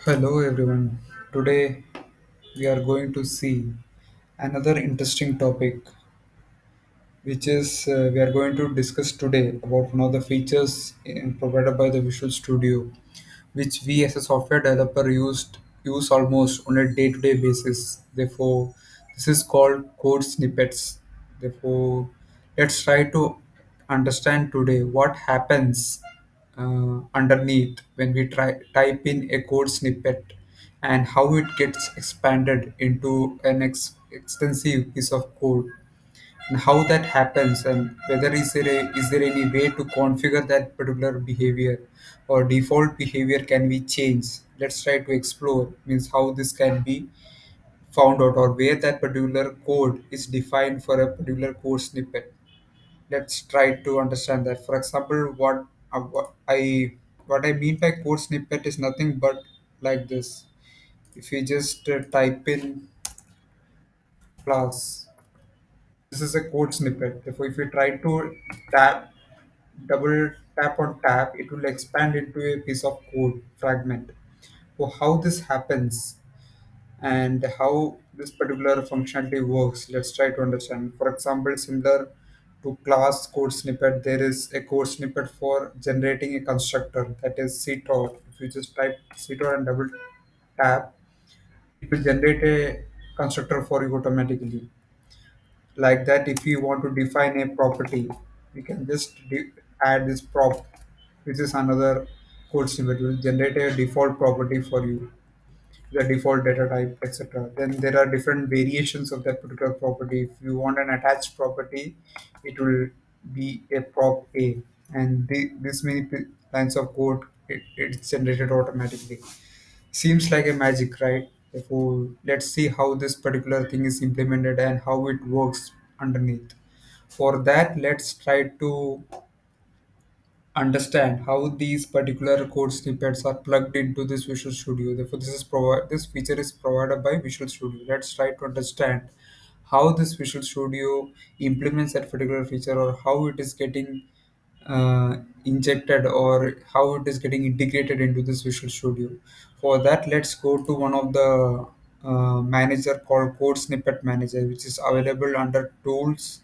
Hello everyone. Today we are going to see another interesting topic, which is we are going to discuss today about one of the features provided by the Visual Studio, which we as a software developer use almost on a day-to-day basis. Therefore, this is called code snippets. Therefore, let's try to understand today what happens underneath when we try type in a code snippet and how it gets expanded into an extensive piece of code and how that happens and whether is there any way to configure that particular behavior or default behavior can be changed. Let's try to explore means how this can be found out or where that particular code is defined for a particular code snippet. Let's try to understand that. For example, what I mean by code snippet is nothing but like this. If you just type in class, this is a code snippet. Therefore, if you try to tap double tap on tab, it will expand into a piece of code fragment. So how this happens and how this particular functionality works, let's try to understand. For example, similar to class code snippet, there is a code snippet for generating a constructor, that is ctor. If you just type ctor and double tap, it will generate a constructor for you automatically. Like that, if you want to define a property, you can just add this prop, which is another code snippet. It will generate a default property for you, the default data type, etc. Then there are different variations of that particular property. If you want an attached property, it will be a prop a, and this many lines of code, it's generated automatically. Seems like a magic, right? Therefore, let's see how this particular thing is implemented and how it works underneath. For that, let's try to understand how these particular code snippets are plugged into this Visual Studio. Therefore, this feature is provided by Visual Studio. Let's try to understand how this Visual Studio implements that particular feature or how it is getting injected or how it is getting integrated into this Visual Studio. For that, let's go to one of the manager called Code Snippet Manager, which is available under Tools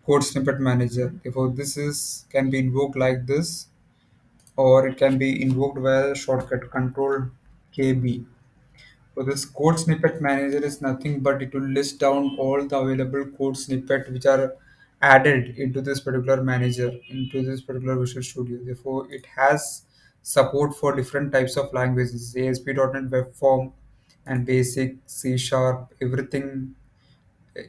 Code Snippet Manager. Therefore, this is can be invoked like this, or it can be invoked via shortcut Control KB. So this code snippet manager is nothing but it will list down all the available code snippet which are added into this particular manager, into this particular Visual Studio. Therefore, it has support for different types of languages, ASP.NET Web Form and Basic, C Sharp, everything.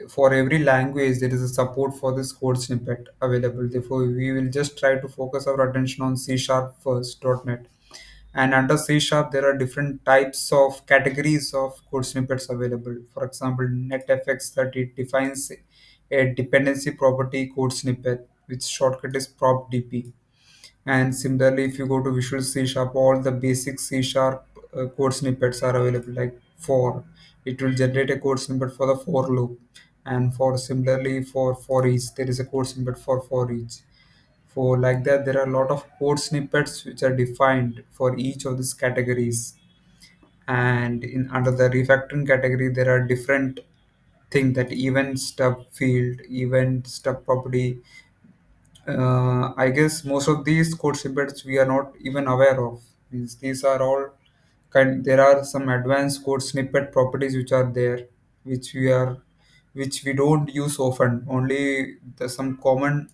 For every language there is a support for this code snippet available. Therefore, we will just try to focus our attention on C Sharp first, .NET. And under C Sharp, there are different types of categories of code snippets available. For example, NetFX, that it defines a dependency property code snippet, which shortcut is propdp. And similarly, if you go to Visual C Sharp, all the basic C Sharp code snippets are available, like for. It will generate a code snippet for the for loop. And for similarly for each, there is a code snippet for each. For like that, there are a lot of code snippets which are defined for each of these categories. And in under the refactoring category, there are different things that event stub field, event stub property. I guess most of these code snippets we are not even aware of. Means these are all there are some advanced code snippet properties which are there, which which we don't use often. Only some common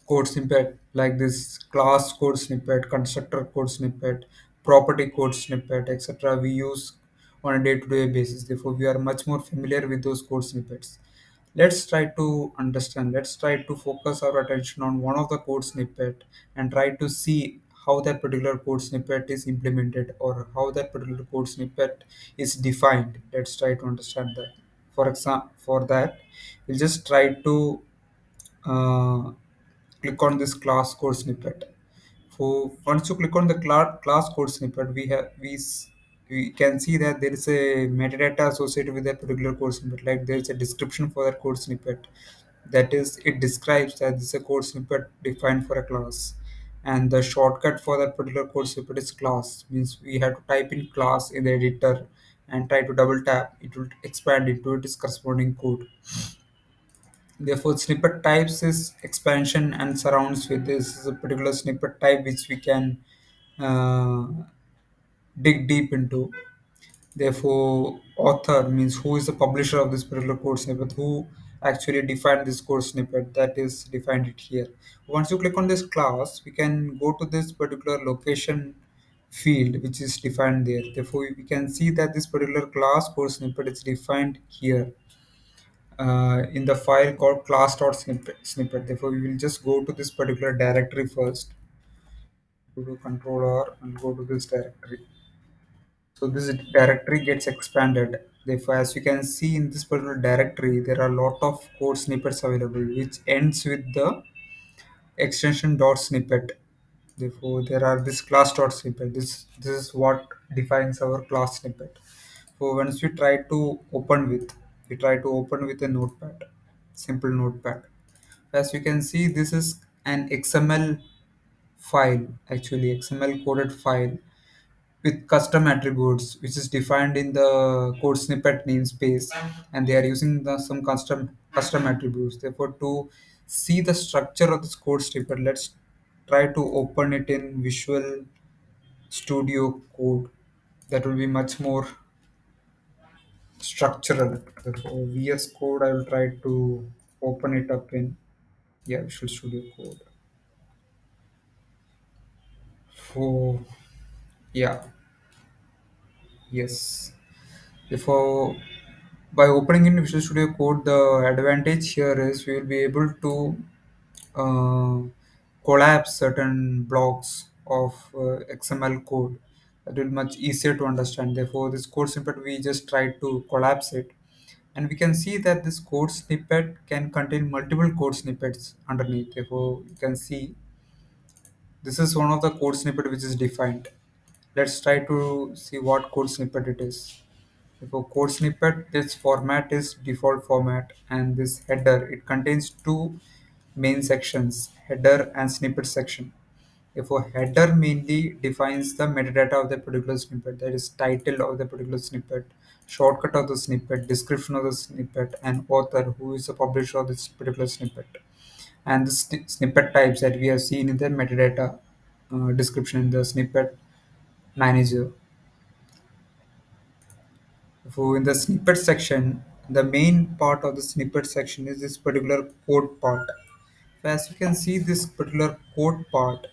code snippet like this class code snippet, constructor code snippet, property code snippet, etc. we use on a day-to-day basis. Therefore, we are much more familiar with those code snippets. Let's try to understand. Let's try to focus our attention on one of the code snippet and try to see how that particular code snippet is implemented or how that particular code snippet is defined. Let's try to understand that. For example, for that, we'll just try to uh, click on this class code snippet. So once you click on the class code snippet, we can see that there is a metadata associated with that particular code snippet. Like there is a description for that code snippet. That is, it describes that this is a code snippet defined for a class. and the shortcut for that particular code snippet is class. Means we have to type in class in the editor and try to double tap, it will expand into its corresponding code. Therefore, snippet types is expansion and surrounds with this is a particular snippet type which we can uh, dig deep into. Therefore, author means who is the publisher of this particular code snippet, who actually defined this code snippet, that is defined it here. Once you click on this class, we can go to this particular location field which is defined there. Therefore, we can see that this particular class code snippet is defined here in the file called class.snippet. Therefore, we will just go to this particular directory first. Go to Control R and go to this directory. So this directory gets expanded. Therefore, as you can see in this particular directory, there are a lot of code snippets available, which ends with the extension dot snippet. Therefore, there are this class dot snippet. This is what defines our class snippet. So once we try to open with a notepad, simple notepad. As you can see, this is an XML file, actually XML coded file with custom attributes which is defined in the code snippet namespace, and they are using some custom attributes. Therefore, to see the structure of this code snippet, let's try to open it in Visual Studio Code. That will be much more structural. Therefore, VS Code, I will try to open it up in, yeah, Visual Studio Code. For, yeah, yes. Therefore, by opening in Visual Studio Code, the advantage here is we will be able to uh, collapse certain blocks of XML code. That will be much easier to understand. Therefore, this code snippet, we just try to collapse it. And we can see that this code snippet can contain multiple code snippets underneath. Therefore, you can see this is one of the code snippet which is defined. Let's try to see what code snippet it is. For code snippet, this format is default format, and this header, it contains two main sections, header and snippet section. Therefore, header mainly defines the metadata of the particular snippet, that is title of the particular snippet, shortcut of the snippet, description of the snippet, and author, who is the publisher of this particular snippet. And the snippet types that we have seen in the metadata description in the snippet manager. So in the snippet section, the main part of the snippet section is this particular code part. As you can see this particular code part,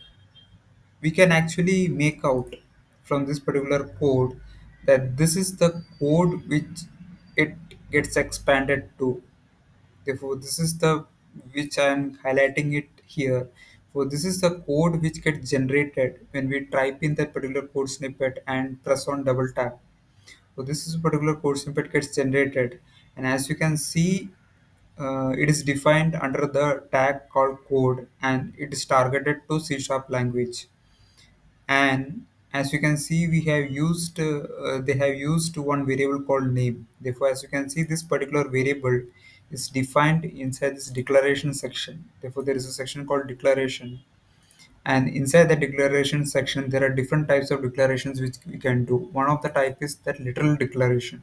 we can actually make out from this particular code that this is the code which it gets expanded to. Therefore, this is the which I am highlighting it here. So this is the code which gets generated when we type in that particular code snippet and press on double tap. So this is a particular code snippet gets generated, and as you can see, it is defined under the tag called code, and it is targeted to C# language. And as you can see, they have used one variable called name. Therefore, as you can see, this particular variable is defined inside this declaration section. Therefore, there is a section called declaration, and inside the declaration section there are different types of declarations which we can do. One of the type is that literal declaration.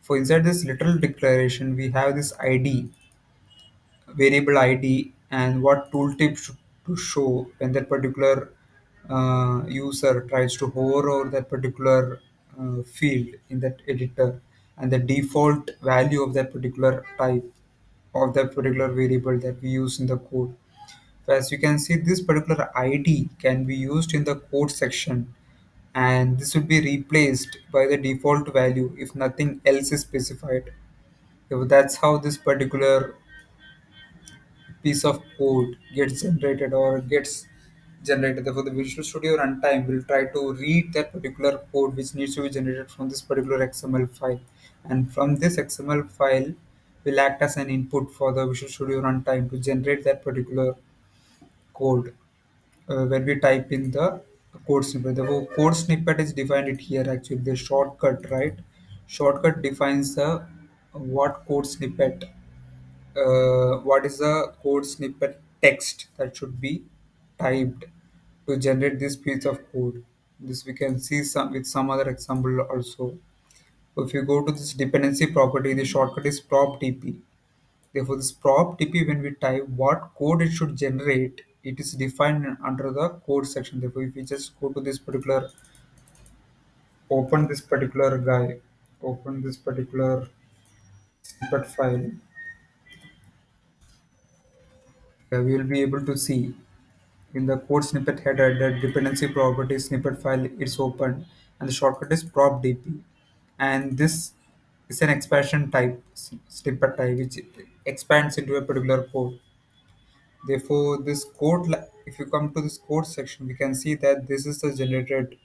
For inside this literal declaration, we have this id, variable id, and what tooltip to show when that particular user tries to hover over that particular field in that editor, and the default value of that particular type of that particular variable that we use in the code. So as you can see, this particular ID can be used in the code section, and this will be replaced by the default value if nothing else is specified. So that's how this particular piece of code gets generated or gets generated. Therefore, the Visual Studio runtime will try to read that particular code which needs to be generated from this particular XML file, and from this XML file will act as an input for the Visual Studio runtime to generate that particular code when we type in the code snippet. The code snippet is defined it here, actually the shortcut, right? Shortcut defines the what code snippet, what is the code snippet text that should be typed to generate this piece of code. This we can see some with some other example also. So if you go to this dependency property, the shortcut is prop dp. Therefore, this prop dp, when we type what code it should generate, it is defined under the code section. Therefore, if we just go to this particular, open this particular guy, open this particular snippet file, we will be able to see in the code snippet header that dependency property snippet file is open, and the shortcut is prop dp. And this is an expansion type, snippet type, which expands into a particular code. Therefore, this code, if you come to this code section, we can see that this is the generated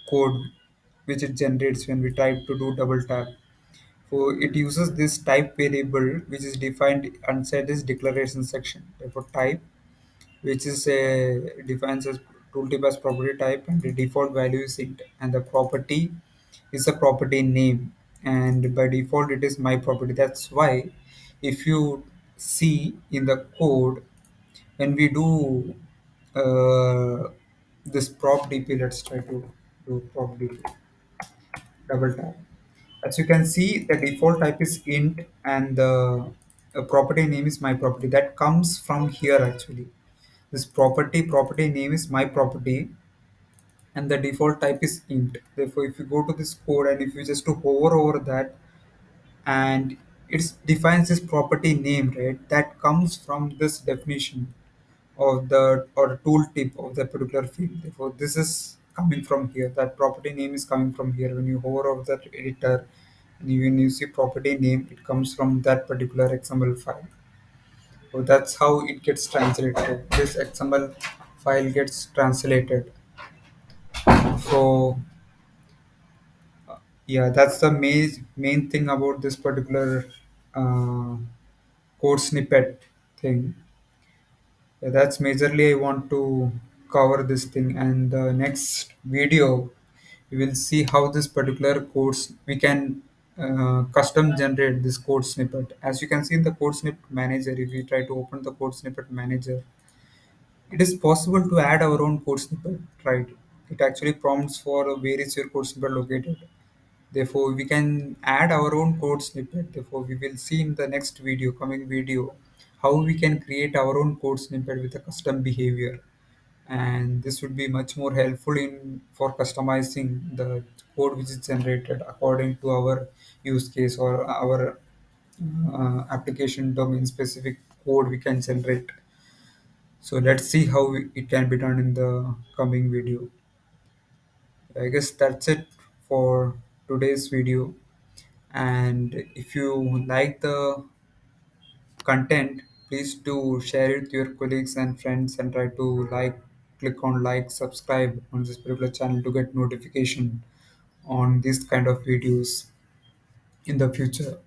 code which it generates when we try to do double tap. So it uses this type variable which is defined inside this declaration section. Therefore, type, which is defines as tooltip as property type, and the default value is int, and the property is the property name, and by default it is my property. That's why if you see in the code, when we do this prop dp, let's try to do prop dp, double tap. As you can see, the default type is int, and the property name is my property. That comes from here actually. This property name is my property, and the default type is int. Therefore, if you go to this code and if you just to hover over that, and it defines this property name, right? That comes from this definition of the or tooltip of the particular field. Therefore, this is coming from here. That property name is coming from here. When you hover over that editor and when you see property name, it comes from that particular XML file. So that's how it gets translated. This XML file gets translated. So yeah, that's the main thing about this particular uh, code snippet thing. Yeah, that's majorly I want to cover this thing, and the next video we will see how this particular codes we can custom generate this code snippet. As you can see in the code snippet manager, if we try to open the code snippet manager, it is possible to add our own code snippet, right? It actually prompts for where is your code snippet located. Therefore, we can add our own code snippet. Therefore, we will see in the next video, coming video, how we can create our own code snippet with a custom behavior. And this would be much more helpful in for customizing the code which is generated according to our use case or our application domain specific code we can generate. So let's see how it can be done in the coming video. I guess that's it for today's video. And if you like the content, please do share it with your colleagues and friends, and try to click on like, subscribe on this particular channel to get notification on these kind of videos in the future.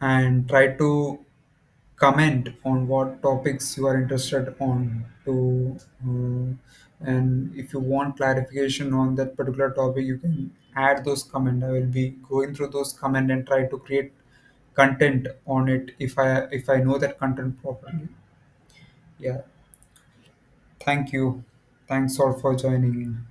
And try to comment on what topics you are interested on to and if you want clarification on that particular topic, you can add those comment. I will be going through those comment and try to create content on it if I know that content properly. Yeah, thank you. Thanks all for joining in.